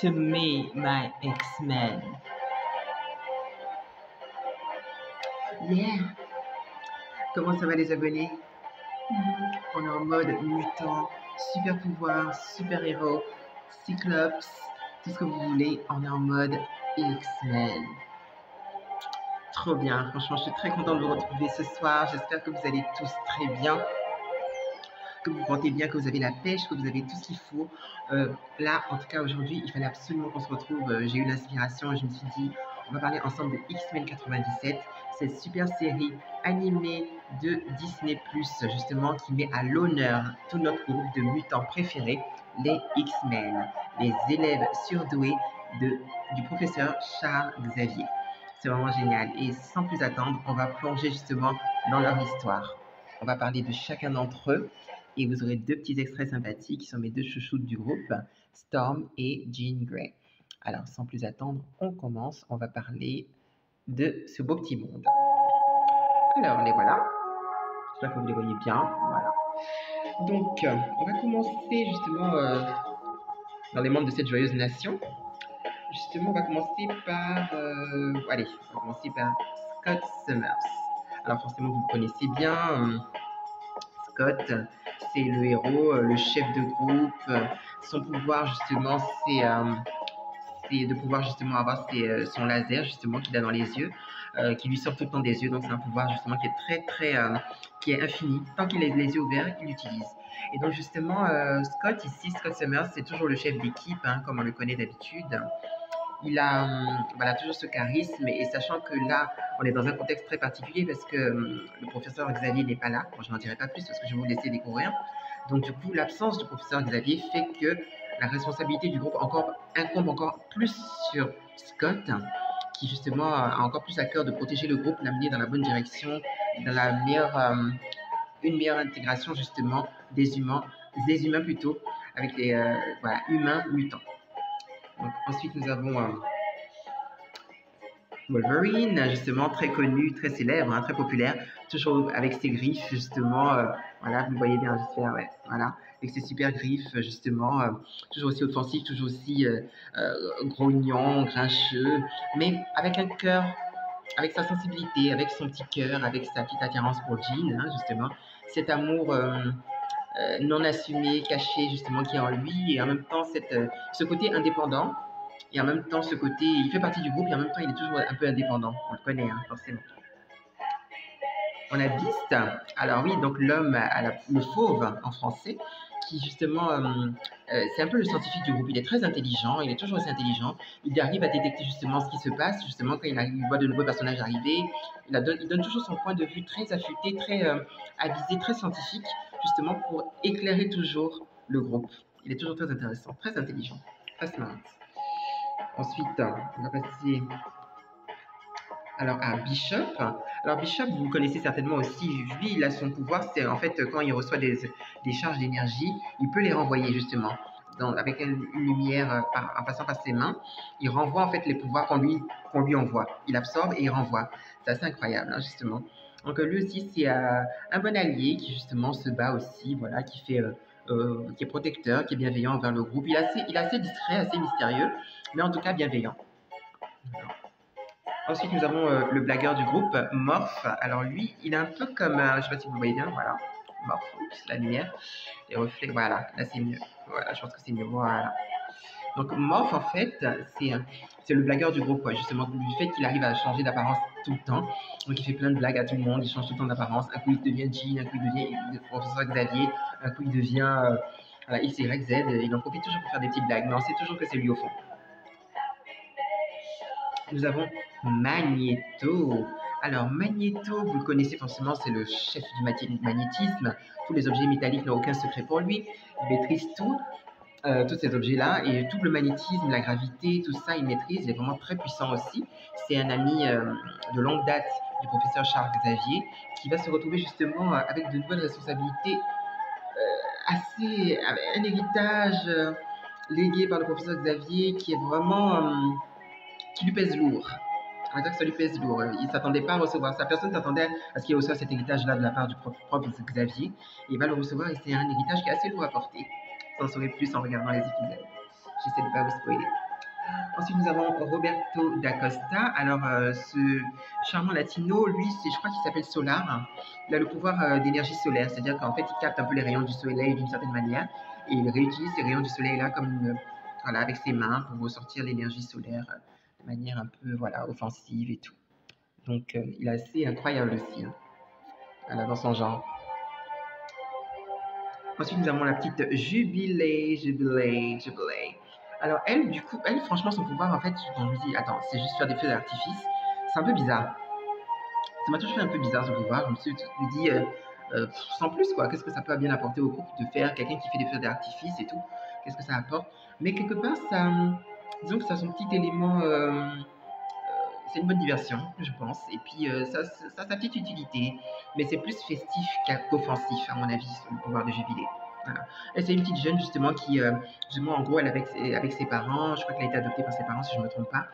to me, my X-Men. Yeah. Comment ça va les abonnés? On est en mode mutant, super pouvoir, super héros, cyclops, tout ce que vous voulez. On est en mode X-Men. Trop bien, franchement, je suis très contente de vous retrouver ce soir. J'espère que vous allez tous très bien, que vous vous portez bien, que vous avez la pêche, que vous avez tout ce qu'il faut. Là, en tout cas, aujourd'hui, il fallait absolument qu'on se retrouve. J'ai eu l'inspiration et je me suis dit, on va parler ensemble de X-Men 97, cette super série animée de Disney+, justement, qui met à l'honneur tout notre groupe de mutants préférés, les X-Men, les élèves surdoués du professeur Charles Xavier. C'est vraiment génial. Et sans plus attendre, on va plonger justement dans leur histoire. On va parler de chacun d'entre eux. Et vous aurez deux petits extraits sympathiques qui sont mes deux chouchoutes du groupe, Storm et Jean Grey. Alors, sans plus attendre, on commence. On va parler de ce beau petit monde. Alors, les voilà. J'espère que vous les voyez bien. Voilà. Donc, on va commencer justement dans les membres de cette joyeuse nation. Justement, on va commencer par... allez, on va commencer par Scott Summers. Alors, forcément, vous le connaissez bien. Scott, c'est le héros, le chef de groupe. Son pouvoir, justement, c'est de pouvoir justement avoir son laser, justement, qu'il a dans les yeux, qui lui sort tout le temps des yeux. Donc, c'est un pouvoir, justement, qui est qui est infini. Tant qu'il a les yeux ouverts, il l'utilise. Et donc, justement, Scott, ici, Scott Summers, c'est toujours le chef d'équipe, hein, comme on le connaît d'habitude. Il a voilà, toujours ce charisme, et sachant que là, on est dans un contexte très particulier parce que le professeur Xavier n'est pas là. Bon, je n'en dirai pas plus parce que je vais vous laisser découvrir. Donc, du coup, l'absence du professeur Xavier fait que la responsabilité du groupe incombe encore plus sur Scott, qui justement a encore plus à cœur de protéger le groupe, l'amener dans la bonne direction, dans une meilleure intégration justement des humains plutôt, avec les humains mutants. Donc, ensuite, nous avons Wolverine, justement, très connu, très célèbre, hein, très populaire, toujours avec ses griffes, justement, voilà, vous le voyez bien, j'espère, ouais, voilà, avec ses super griffes, justement, toujours aussi offensif, toujours aussi grognon, grincheux, mais avec un cœur, avec sa sensibilité, avec son petit cœur, avec sa petite attirance pour Jean, hein, justement, cet amour non assumé, caché, justement, qui est en lui, et en même temps, ce côté indépendant, et en même temps, ce côté, il fait partie du groupe et en même temps, il est toujours un peu indépendant. On le connaît, hein, forcément. On a Beast. Alors oui, donc l'homme, le fauve en français, qui justement, c'est un peu le scientifique du groupe. Il est très intelligent, il est toujours assez intelligent. Il arrive à détecter justement ce qui se passe, justement quand il voit de nouveaux personnages arriver. Il donne toujours son point de vue très affûté, très avisé, très scientifique, justement pour éclairer toujours le groupe. Il est toujours très intéressant, très intelligent, très smart. Ensuite, on va passer à Bishop. Alors Bishop, vous le connaissez certainement aussi. Lui, il a son pouvoir, c'est en fait quand il reçoit des charges d'énergie, il peut les renvoyer justement. Avec une lumière en passant par ses mains, il renvoie en fait les pouvoirs qu'on lui envoie. Il absorbe et il renvoie. C'est assez incroyable, hein, justement. Donc lui aussi, c'est un bon allié qui justement se bat aussi, voilà, qui est protecteur, qui est bienveillant envers le groupe. Il est assez discret, assez mystérieux, mais en tout cas bienveillant. Voilà. Ensuite, nous avons le blagueur du groupe, Morph. Alors lui, il est un peu comme, je ne sais pas si vous le voyez bien, voilà, Morph, la lumière, les reflets, voilà, là c'est mieux, voilà, je pense que c'est mieux, voilà. Donc Morph, en fait, c'est le blagueur du groupe, quoi, justement, du fait qu'il arrive à changer d'apparence tout le temps. Donc il fait plein de blagues à tout le monde, il change tout le temps d'apparence. Un coup il devient Jean, un coup il devient le professeur Xavier, un coup il devient X, Y, Z. Il en profite toujours pour faire des petites blagues, mais on sait toujours que c'est lui au fond. Nous avons Magneto. Alors Magneto, vous le connaissez forcément, c'est le chef du magnétisme. Tous les objets métalliques n'ont aucun secret pour lui. Il maîtrise tout. Tous ces objets-là, et tout le magnétisme, la gravité, tout ça, il maîtrise. Il est vraiment très puissant aussi. C'est un ami de longue date du professeur Charles Xavier qui va se retrouver justement avec de nouvelles responsabilités, avec un héritage légué par le professeur Xavier qui est vraiment qui lui pèse lourd. On va dire que ça lui pèse lourd. Il ne s'attendait pas à recevoir ça. Personne ne s'attendait à ce qu'il reçoive cet héritage-là de la part du propre Xavier. Et il va le recevoir et c'est un héritage qui est assez lourd à porter. Vous en saurez plus en regardant les épisodes. J'essaie de ne pas vous spoiler. Ensuite, nous avons Roberto D'Acosta. Alors, ce charmant latino, lui, je crois qu'il s'appelle Solar. Il a le pouvoir d'énergie solaire, c'est-à-dire qu'en fait, il capte un peu les rayons du soleil d'une certaine manière et il réutilise ces rayons du soleil-là comme voilà, avec ses mains pour ressortir l'énergie solaire de manière un peu voilà, offensive et tout. Donc, il est assez incroyable aussi voilà, dans son genre. Ensuite, nous avons la petite Jubilé. Alors, elle, du coup, elle, franchement, son pouvoir, en fait, quand je me dis, attends, c'est juste faire des feux d'artifice, c'est un peu bizarre. Ça m'a toujours fait un peu bizarre ce pouvoir. Je me suis dit, sans plus, quoi, qu'est-ce que ça peut bien apporter au groupe de faire quelqu'un qui fait des feux d'artifice et tout? Qu'est-ce que ça apporte? Mais quelque part, ça, disons que ça a son petit élément. C'est une bonne diversion, je pense. Et puis, ça a sa petite utilité. Mais c'est plus festif qu'offensif, à mon avis, sur le pouvoir de Jubilé. Voilà. Et c'est une petite jeune, justement, qui, justement, en gros, elle est avec ses parents. Je crois qu'elle a été adoptée par ses parents, si je ne me trompe pas.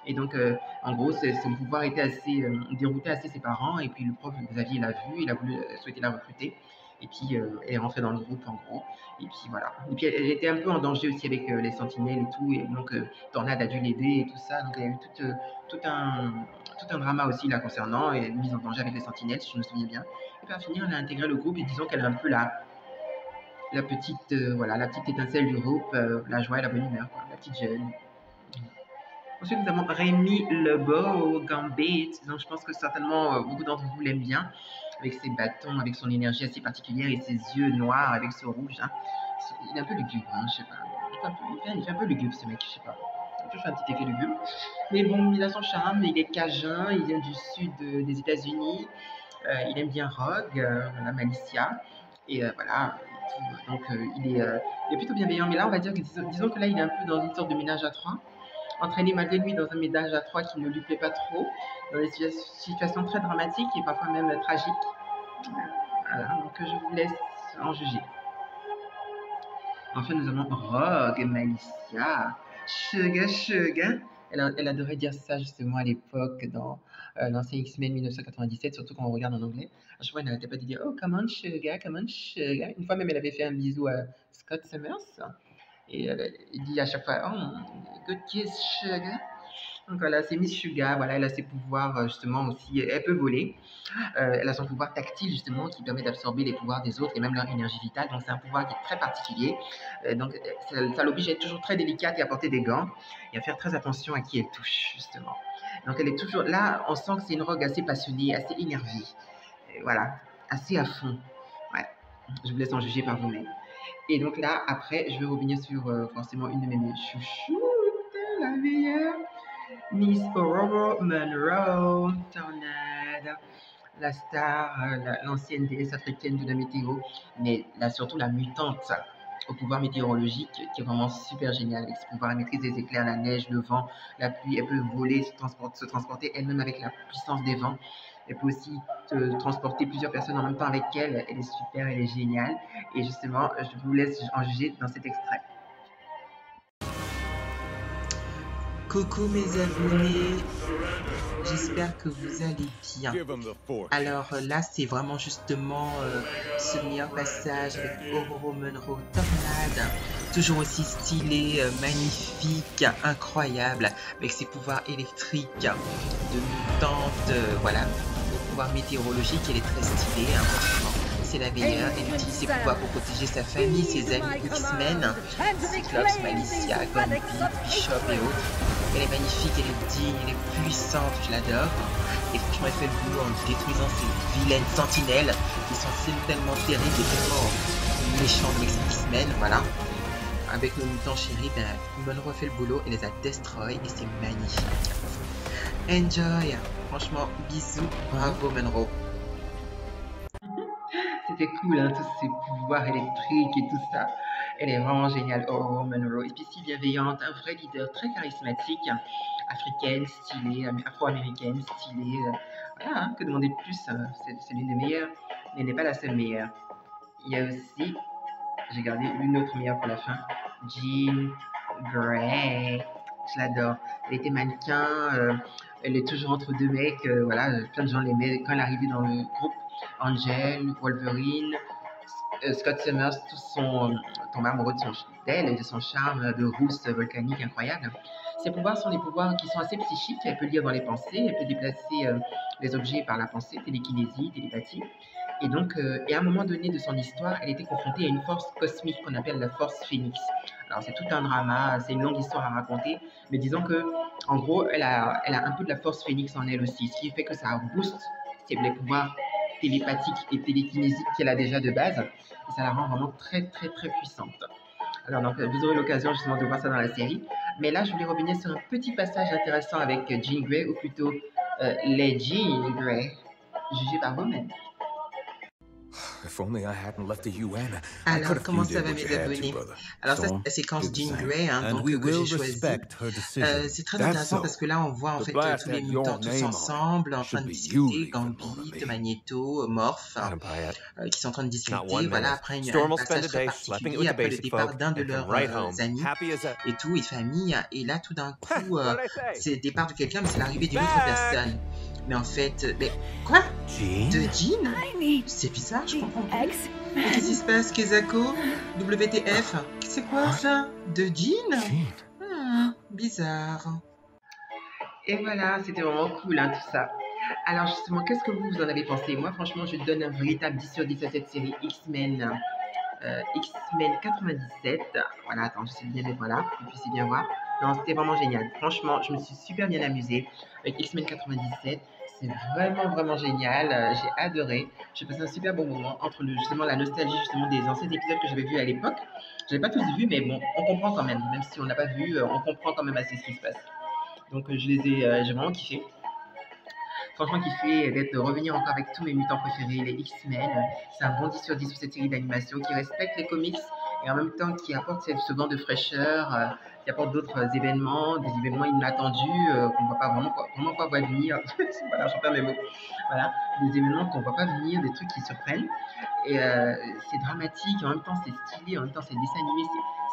Et donc, en gros, son pouvoir était assez dérouté assez ses parents. Et puis, le prof Xavier l'a vu, il a voulu souhaiter la recruter. Et puis, elle est rentrée dans le groupe, en gros. Et puis, voilà. Et puis, elle était un peu en danger aussi avec les sentinelles et tout. Et donc, Tornade a dû l'aider et tout ça. Donc, il y a eu tout un drama aussi là concernant et une mise en danger avec les sentinelles, si je me souviens bien. Et puis, à finir, elle a intégré le groupe et disons qu'elle est un peu la petite, voilà, la petite étincelle du groupe, la joie et la bonne humeur, quoi, la petite jeune. Ensuite, nous avons Rémi Lebeau, Gambit. Donc, je pense que certainement beaucoup d'entre vous l'aiment bien, avec ses bâtons, avec son énergie assez particulière et ses yeux noirs avec ce rouge. Hein. Il est un peu lugubre, hein, je sais pas. Il fait un peu lugubre, ce mec, je sais pas. Il a toujours fait un petit effet lugubre. Mais bon, il a son charme, il est cajun, il vient du sud des États-Unis. Il aime bien Rogue, la Malicia. Et voilà. Donc, il est plutôt bienveillant. Mais là, on va dire que, disons que là, il est un peu dans une sorte de ménage à trois entraîné malgré lui dans un ménage à trois qui ne lui plaît pas trop, dans des situations très dramatiques et parfois même tragiques. Voilà, donc je vous laisse en juger. Enfin, nous avons Rogue Malicia. Sugar. Elle adorait dire ça justement à l'époque dans l'ancien X-Men 1997, surtout quand on regarde en anglais. À chaque fois, elle n'arrêtait pas de dire Oh, come on, Sugar, come on, Sugar. Une fois même, elle avait fait un bisou à Scott Summers. Et il dit à chaque fois, oh, good kiss, Sugar. Donc voilà, c'est Miss Sugar, voilà, elle a ses pouvoirs justement aussi, elle peut voler. Elle a son pouvoir tactile justement qui permet d'absorber les pouvoirs des autres et même leur énergie vitale. Donc c'est un pouvoir qui est très particulier. Donc ça l'oblige à être toujours très délicate et à porter des gants et à faire très attention à qui elle touche justement. Donc elle est toujours là, on sent que c'est une rogue assez passionnée, assez énervée. Voilà, assez à fond. Ouais, je vous laisse en juger par vous-même. Et donc là, après, je vais revenir sur forcément une de mes chouchoutes, la meilleure, Miss Aurora Monroe, Tornade, la star, l'ancienne déesse africaine de la météo, mais là surtout la mutante au pouvoir météorologique qui est vraiment super géniale avec ce pouvoir. Elle maîtrise les éclairs, la neige, le vent, la pluie. Elle peut voler, se transporter elle-même avec la puissance des vents. Elle peut aussi transporter plusieurs personnes en même temps avec elle. Elle est super, elle est géniale. Et justement, je vous laisse en juger dans cet extrait. Coucou mes abonnés, j'espère que vous allez bien. Alors là, c'est vraiment justement ce meilleur passage avec Ororo Monroe Tornade, toujours aussi stylé, magnifique, incroyable, avec ses pouvoirs électriques de mutante, voilà, au pouvoir météorologique, elle est très stylée, hein, franchement. C'est la meilleure, elle utilise ses pouvoirs pour protéger sa famille, ses amis X-Men, Cyclops, Malicia, Gambit, Bishop et autres. Elle est magnifique, elle est digne, elle est puissante, je l'adore. Et franchement, elle fait le boulot en détruisant ces vilaines sentinelles qui sont tellement terribles et tellement méchantes avec ces X-Men, voilà. Avec nos mutants chéris, ben, Monroe fait le boulot et les a destroy et c'est magnifique. Enjoy! Franchement, bisous, bravo Monroe. C'était cool, hein, tous ces pouvoirs électriques et tout ça. Elle est vraiment géniale, Ororo Monroe. Et puis si bienveillante, un vrai leader très charismatique, africaine, stylée, afro-américaine, stylée. Voilà, hein, que demander de plus, c'est l'une des meilleures, mais elle n'est pas la seule meilleure. Il y a aussi, j'ai gardé une autre meilleure pour la fin, Jean Grey. Je l'adore. Elle était mannequin, elle est toujours entre deux mecs, voilà, plein de gens l'aimaient. Quand elle est arrivée dans le groupe, Angel, Wolverine, Scott Summers, tous sont tombés amoureux d'elle et de son charme de rousse volcanique incroyable. Ses pouvoirs sont des pouvoirs qui sont assez psychiques. Elle peut lire dans les pensées, elle peut déplacer les objets par la pensée, télékinésie, télépathie. Et donc, à un moment donné de son histoire, elle était confrontée à une force cosmique qu'on appelle la force phénix. Alors, c'est tout un drama, c'est une longue histoire à raconter, mais disons que, en gros, elle a un peu de la force phénix en elle aussi, ce qui fait que ça booste les pouvoirs télépathiques et télékinésiques qu'elle a déjà de base, et ça la rend vraiment très, très, très puissante. Alors, donc, vous aurez l'occasion justement de voir ça dans la série. Mais là, je voulais revenir sur un petit passage intéressant avec Jean Grey, ou plutôt les Jean Grey, jugés par vous-même. Alors, comment ça va mes abonnés? Alors ça, c'est la séquence Jean Grey, hein, donc, que j'ai choisie. C'est très intéressant parce que là, on voit en fait tous les mutants tous ensemble, en train de discuter, Gambit, Magneto, Morph, qui sont en train de discuter, voilà, après un passage très particulier, après le départ d'un de leurs amis et tout, et famille, et là, tout d'un coup, c'est le départ de quelqu'un, mais c'est l'arrivée d'une autre personne. Mais en fait, mais quoi? De Jean? C'est bizarre, je comprends pas. Mais qu'est-ce qui se passe, Kezako? WTF? C'est quoi ça? De Jean? Bizarre. Et voilà, c'était vraiment cool, hein, tout ça. Alors justement, qu'est-ce que vous en avez pensé? Moi, franchement, je donne un véritable 10 sur 10 à cette série X-Men. X-Men 97. Voilà, attends, j'essaie de bien mettre, voilà, vous puissiez bien voir. Non, c'était vraiment génial. Franchement, je me suis super bien amusée avec X-Men 97. C'est vraiment, vraiment génial. J'ai adoré. J'ai passé un super bon moment entre justement la nostalgie justement des anciens épisodes que j'avais vus à l'époque. Je n'avais pas tous vus, mais bon, on comprend quand même. Même si on n'a pas vu, on comprend quand même assez ce qui se passe. Donc, j'ai vraiment kiffé. Franchement, kiffé d'être revenir encore avec tous mes mutants préférés, les X-Men. C'est un bon 10 sur 10 pour cette série d'animation qui respecte les comics et en même temps qui apporte ce vent de fraîcheur, qui apporte d'autres événements, des événements inattendus qu'on ne va pas vraiment pas voir venir. Voilà, j'en perds mes mots. Voilà, des événements qu'on ne voit pas venir, des trucs qui surprennent. Et c'est dramatique, en même temps c'est stylé, en même temps c'est dessin animé,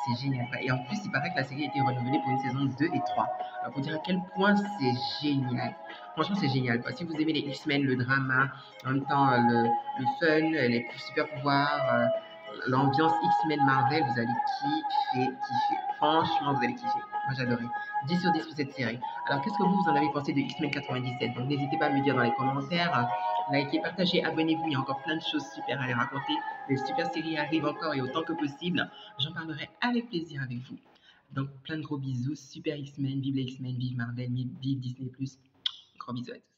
c'est génial. Et en plus, il paraît que la série a été renouvelée pour une saison 2 et 3. Alors, pour dire à quel point c'est génial. Franchement, c'est génial. Si vous aimez les X-Men, le drama, en même temps le fun, les super pouvoirs, l'ambiance X-Men Marvel, vous allez kiffer. Franchement, vous allez kiffer. Moi, j'adorais. 10 sur 10 pour cette série. Alors, qu'est-ce que vous en avez pensé de X-Men 97? Donc, n'hésitez pas à me dire dans les commentaires. Likez, partagez, abonnez-vous. Il y a encore plein de choses super à les raconter. Les super séries arrivent encore et autant que possible. J'en parlerai avec plaisir avec vous. Donc, plein de gros bisous. Super X-Men, vive les X-Men, vive Marvel, vive Disney+. Gros bisous à tous.